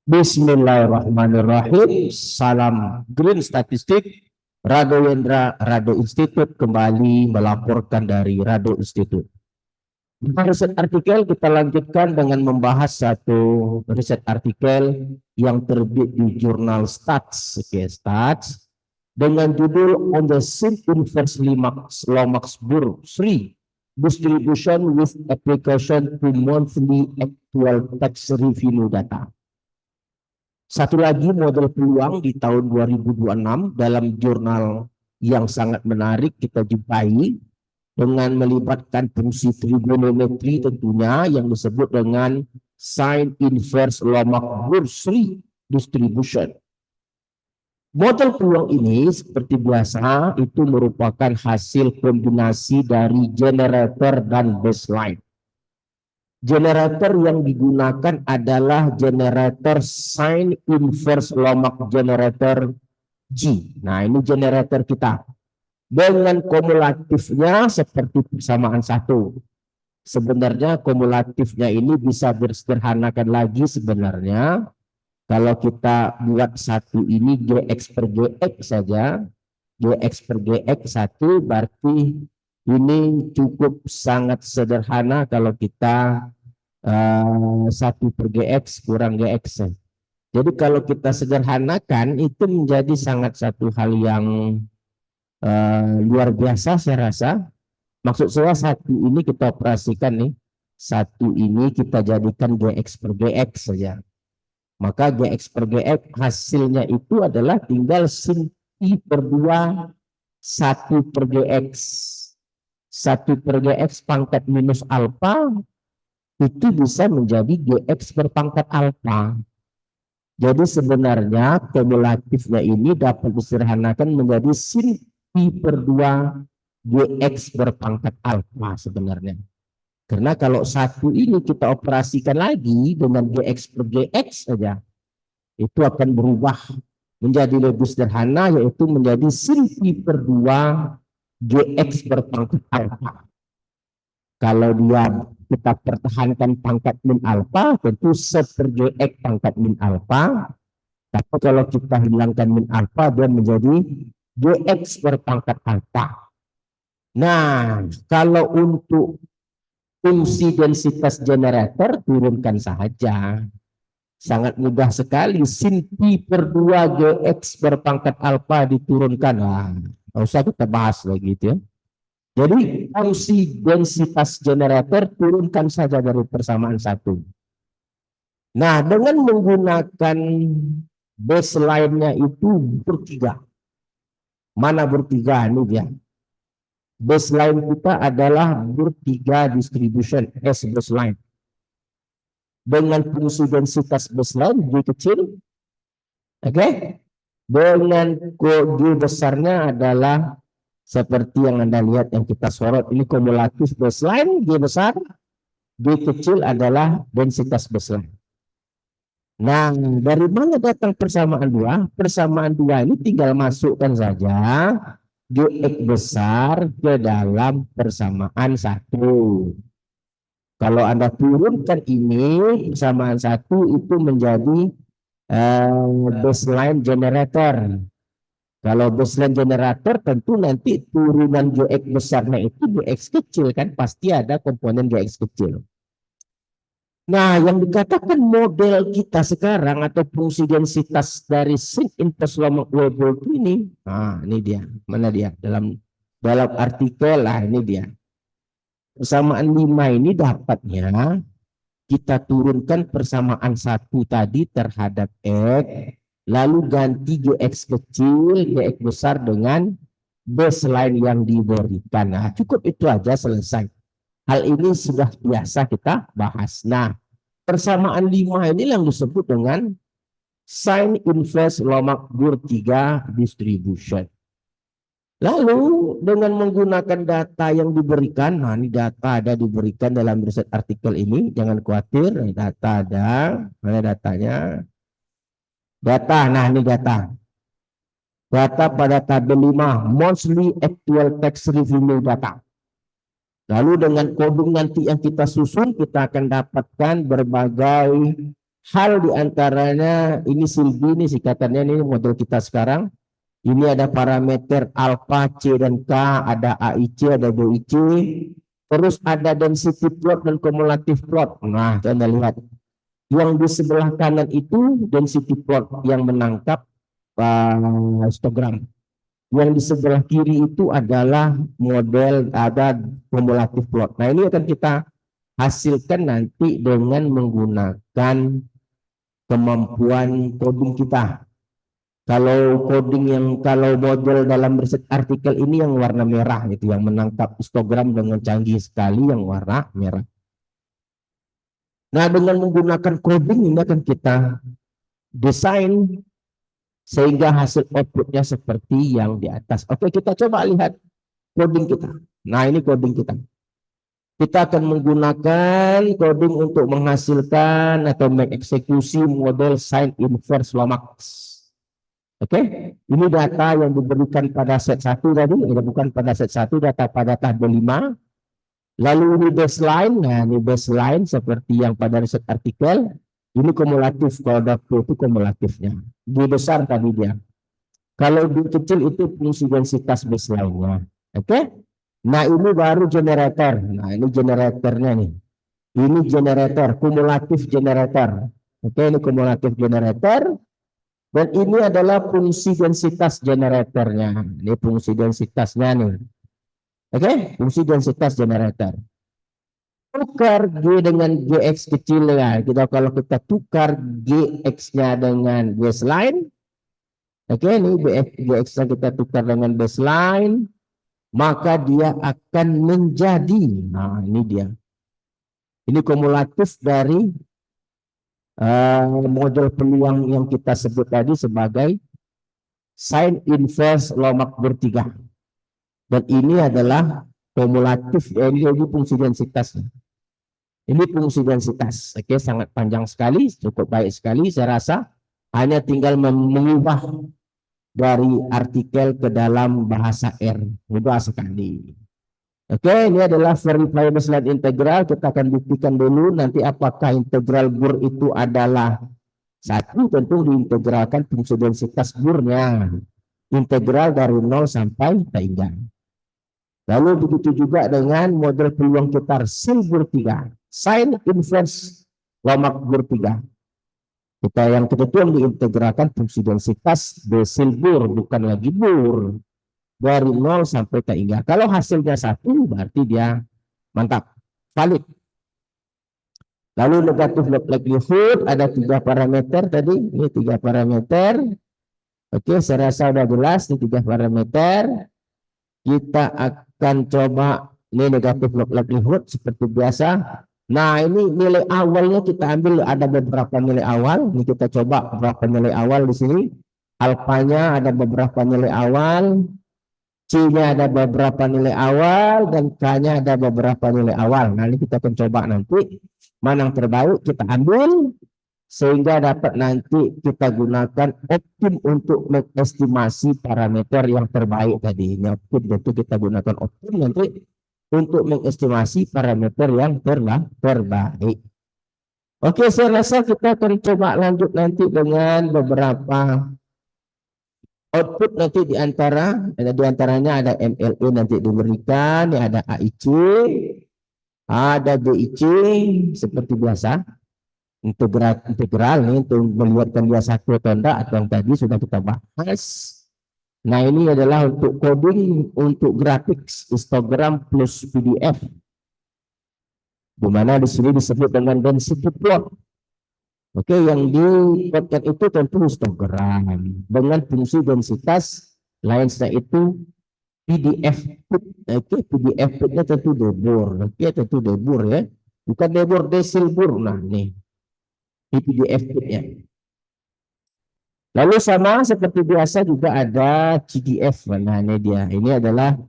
Bismillahirrahmanirrahim. Salam Green Statistik. Rado Yendra, Rado Institute kembali melaporkan dari Rado Institute. Riset artikel kita lanjutkan dengan membahas satu riset artikel yang terbit di jurnal Stats, Stats dengan judul On the Sin Inverse Lomax-Burr 3 Distribution with Application to Monthly Actual Tax Revenue Data. Satu lagi model peluang di tahun 2026 dalam jurnal yang sangat menarik kita jumpai dengan melibatkan fungsi trigonometri tentunya yang disebut dengan sin inverse Lomax-Burr distribution. Model peluang ini seperti biasa itu merupakan hasil kombinasi dari generator dan baseline. Generator yang digunakan adalah generator sin inverse Lomax generator G. Nah, ini generator kita. Dengan kumulatifnya seperti persamaan satu. Sebenarnya kumulatifnya ini bisa disederhanakan lagi sebenarnya. Kalau kita buat satu ini GX per GX saja. GX per GX satu berarti ini cukup sangat sederhana kalau kita 1 per GX kurang GX. Jadi kalau kita sederhanakan itu menjadi sangat satu hal yang luar biasa saya rasa. Maksud saya satu ini kita operasikan nih. Satu ini kita jadikan GX per GX saja. Maka GX per GX hasilnya itu adalah tinggal sin I per 2 1 per GX. 1 per GX pangkat minus alfa itu bisa menjadi GX berpangkat alfa. Jadi sebenarnya kumulatifnya ini dapat disederhanakan menjadi sin I per 2 GX berpangkat alfa sebenarnya. Karena kalau satu ini kita operasikan lagi dengan GX per GX saja, itu akan berubah menjadi lebih sederhana, yaitu menjadi sin I per 2 GX berpangkat alfa. Kalau dia kita pertahankan pangkat min alfa, tentu per GX pangkat min alfa. Tapi kalau kita hilangkan min alfa, dia menjadi GX berpangkat alfa. Nah, kalau untuk fungsi densitas generator, turunkan saja. Sangat mudah sekali. Sin pi per 2 GX berpangkat alfa diturunkan. Nah, nggak usah kita bahas lagi itu ya. Jadi fungsi densitas generator turunkan saja dari persamaan satu. Nah, dengan menggunakan baseline-nya itu bertiga. Mana bertiga? Ini dia. Baseline kita adalah bertiga distribution S baseline. Dengan fungsi densitas baseline G kecil. Oke. Dengan G besarnya adalah seperti yang Anda lihat yang kita sorot ini kumulatif baseline G besar, G kecil adalah densitas baseline. Nah, dari mana datang persamaan dua? Persamaan dua ini tinggal masukkan saja GX besar ke dalam persamaan satu. Kalau Anda turunkan ini persamaan satu itu menjadi baseline generator. Kalau baseline generator tentu nanti turunan GX besarnya itu GX kecil kan, pasti ada komponen GX kecil. Nah, yang dikatakan model kita sekarang atau fungsi densitas dari sin inverse Lomax-Burr ini, nah ini dia, mana dia dalam artikel lah ini dia. Persamaan 5 ini dapatnya kita turunkan persamaan satu tadi terhadap X. Lalu ganti GX kecil, GX besar dengan baseline yang diberikan. Nah, cukup itu aja selesai. Hal ini sudah biasa kita bahas. Nah, persamaan 5 ini yang disebut dengan sin inverse Lomax-Burr 3 distribution. Lalu dengan menggunakan data yang diberikan, nah ini data ada diberikan dalam riset artikel ini, jangan khawatir, data ada, mana datanya? Data, nah ini data. Data pada tabel 5, monthly actual tax revenue data. Lalu dengan koding nanti yang kita susun, kita akan dapatkan berbagai hal diantaranya ini Silbi, ini singkatannya, ini model kita sekarang. Ini ada parameter alpha, C dan K, ada AIC, ada BIC, terus ada density plot dan cumulative plot. Nah, Anda lihat yang di sebelah kanan itu density plot yang menangkap histogram. Yang di sebelah kiri itu adalah model ada cumulative plot. Nah, ini akan kita hasilkan nanti dengan menggunakan kemampuan coding kita. Kalau coding kalau model dalam riset artikel ini yang warna merah itu yang menangkap histogram dengan canggih sekali yang warna merah. Nah, dengan menggunakan coding ini akan kita desain sehingga hasil outputnya seperti yang di atas. Oke, kita coba lihat coding kita. Nah, ini coding kita. Kita akan menggunakan coding untuk menghasilkan atau mengeksekusi model sine inverse Lomax. Oke, ini data yang diberikan pada set 1 tadi, bukan pada set 1, data pada tabel 5. Lalu ini baseline, nah ini baseline seperti yang pada riset artikel. Ini kumulatif, kalau data itu kumulatifnya. Di besar tadi dia. Kalau di kecil itu fungsi densitas baseline-nya. Oke, nah ini baru generator. Nah ini generatornya nih. Ini generator, kumulatif generator. Oke, ini kumulatif generator. Dan ini adalah fungsi densitas generatornya. Ini fungsi densitasnya nih. Oke, fungsi densitas generator. Tukar G dengan Gx kecil ya. Kalau kita tukar Gx-nya dengan baseline. Oke, ini Gx-nya kita tukar dengan baseline. Maka dia akan menjadi. Nah, ini dia. Ini kumulatif dari model peluang yang kita sebut tadi sebagai sine inverse Lomax bertiga. Dan ini adalah kumulatif, ini fungsi densitas. Ini fungsi densitas. Oke, sangat panjang sekali, cukup baik sekali. Saya rasa hanya tinggal mengubah dari artikel ke dalam bahasa R. Mudah sekali. Oke, ini adalah verify baseline integral. Kita akan buktikan dulu nanti apakah integral Bohr itu adalah satu, tentu diintegralkan fungsi densitas Bohr-nya. Integral dari 0 sampai tiga. Lalu begitu juga dengan model peluang putar Bohr 3, sine inverse Lomax Bohr 3. Kita yang kebetulan diintegralkan fungsi densitas Bohr, bukan lagi Bohr. Dari 0 sampai tiga. Kalau hasilnya 1 berarti dia mantap, valid. Lalu negatif log likelihood ada 3 parameter tadi, ini 3 parameter. Oke, saya rasa sudah jelas ini 3 parameter. Kita akan coba ini negatif log likelihood seperti biasa. Nah, ini nilai awalnya kita ambil ada beberapa nilai awal. Ini kita coba beberapa nilai awal di sini. Alfanya ada beberapa nilai awal. C-nya ada beberapa nilai awal dan K-nya ada beberapa nilai awal. Nah, ini kita akan coba nanti mana yang terbaik kita ambil sehingga dapat nanti kita gunakan optim untuk mengestimasi parameter yang terbaik tadi. Ini optim, tentu kita gunakan optim nanti untuk mengestimasi parameter yang terbaik. Oke, saya rasa kita akan coba lanjut nanti dengan beberapa output nanti diantaranya ada MLE nanti diberikan, ya ada AIC, ada BIC seperti biasa. Integral nih untuk melihatkan dia satu atau enggak atau yang tadi sudah kita bahas. Nah, ini adalah untuk coding untuk grafik histogram plus PDF. Di mana di sini disebut dengan density plot. Oke, yang dibuatkan itu tentu histogram dengan fungsi densitas lainnya itu PDF. Oke, PDF nya tentu Debor. Oke, tentu Debor ya. Bukan Debor, Desilbur. Nah, nih. Di PDF-nya. Lalu sama seperti biasa juga ada CDF. Nah, ini dia. Ini adalah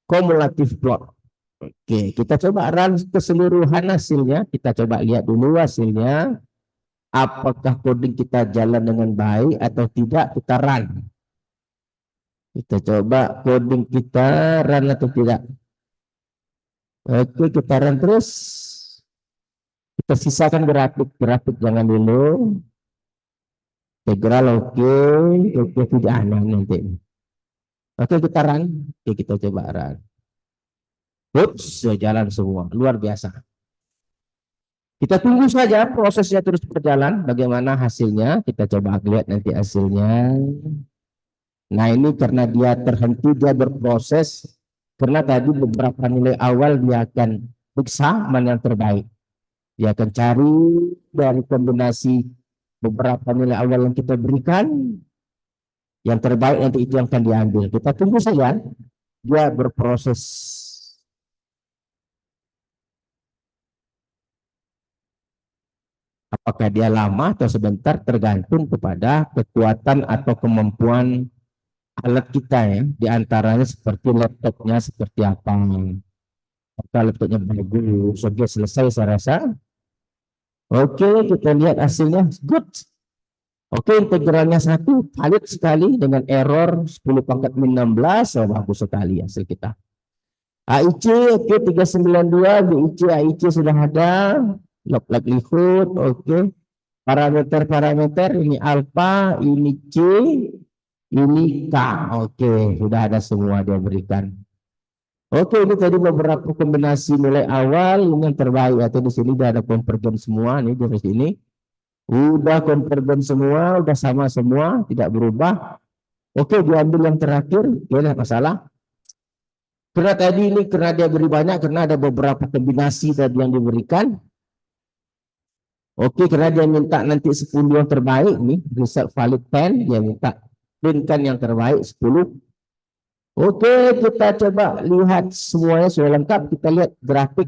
cumulative plot. Oke, kita coba run keseluruhan hasilnya. Kita coba lihat dulu hasilnya. Apakah coding kita jalan dengan baik atau tidak, kita run. Kita coba coding kita run atau tidak. Oke, kita run terus. Kita sisakan grafik jangan dulu. Integral oke tidak aneh nanti. Oke kita run, oke kita coba run. Ups, jalan semua, luar biasa. Kita tunggu saja prosesnya terus berjalan. Bagaimana hasilnya? Kita coba lihat nanti hasilnya. Nah ini karena dia terhenti, dia berproses. Karena tadi beberapa nilai awal dia akan periksa mana yang terbaik. Dia akan cari dari kombinasi beberapa nilai awal yang kita berikan. Yang terbaik nanti itu yang akan diambil. Kita tunggu saja dia berproses. Apakah dia lama atau sebentar tergantung kepada kekuatan atau kemampuan alat kita ya. Di antaranya seperti laptopnya seperti apa. Apakah laptopnya bagus. Oke selesai saya rasa. Oke kita lihat hasilnya. Good. Oke integralnya 1 valid sekali dengan error 10 pangkat min 16. Oh, bagus sekali hasil kita. AIC oke 392. BIC AIC sudah ada. Log likelihood oke. Parameter ini alfa, ini C, ini K. Oke, sudah ada semua dia berikan. Oke, ini tadi beberapa kombinasi nilai awal ini yang terbaik. Atau di sini sudah ada konvergen semua nih dari sini. Udah konvergen semua, udah sama semua, tidak berubah. Oke, diambil yang terakhir, tidak masalah. Karena tadi ini karena dia beri banyak, karena ada beberapa kombinasi tadi yang diberikan. Oke, karena dia minta nanti 10 yang terbaik nih, result valid 10, dia minta printkan yang terbaik 10. Oke, kita coba lihat semuanya sudah lengkap. Kita lihat grafik,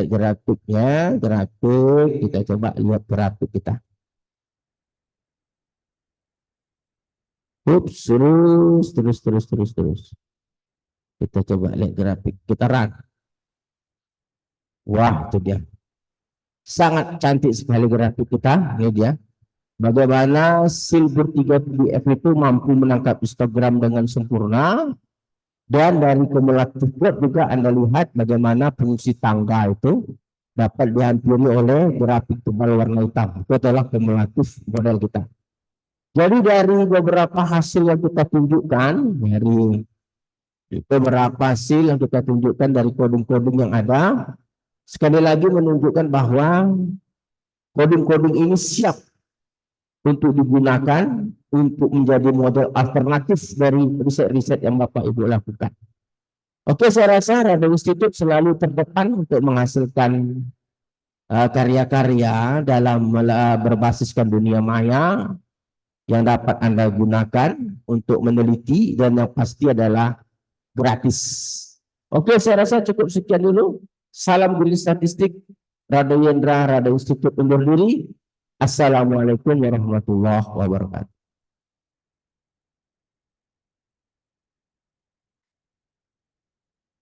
grafiknya, kita coba lihat grafik kita. Ups, terus. Kita coba lihat grafik, kita run. Wah, itu dia. Sangat cantik sekali grafik kita, ini dia. Bagaimana Silver 3 PDF itu mampu menangkap histogram dengan sempurna. Dan dari kumulatif plot juga Anda lihat bagaimana fungsi tangga itu dapat dihampiri oleh grafik tebal warna hitam. Itu adalah kumulatif model kita. Jadi dari beberapa hasil yang kita tunjukkan, dari coding-coding yang ada, sekali lagi menunjukkan bahwa coding-coding ini siap untuk digunakan untuk menjadi model alternatif dari riset-riset yang Bapak Ibu lakukan. Oke, saya rasa Rado Institute selalu terdepan untuk menghasilkan karya-karya dalam berbasiskan dunia maya yang dapat Anda gunakan untuk meneliti dan yang pasti adalah gratis. Oke, saya rasa cukup sekian dulu. Salam guru statistik, Rado Yendra, Rado Institute undur diri. Assalamualaikum warahmatullahi wabarakatuh.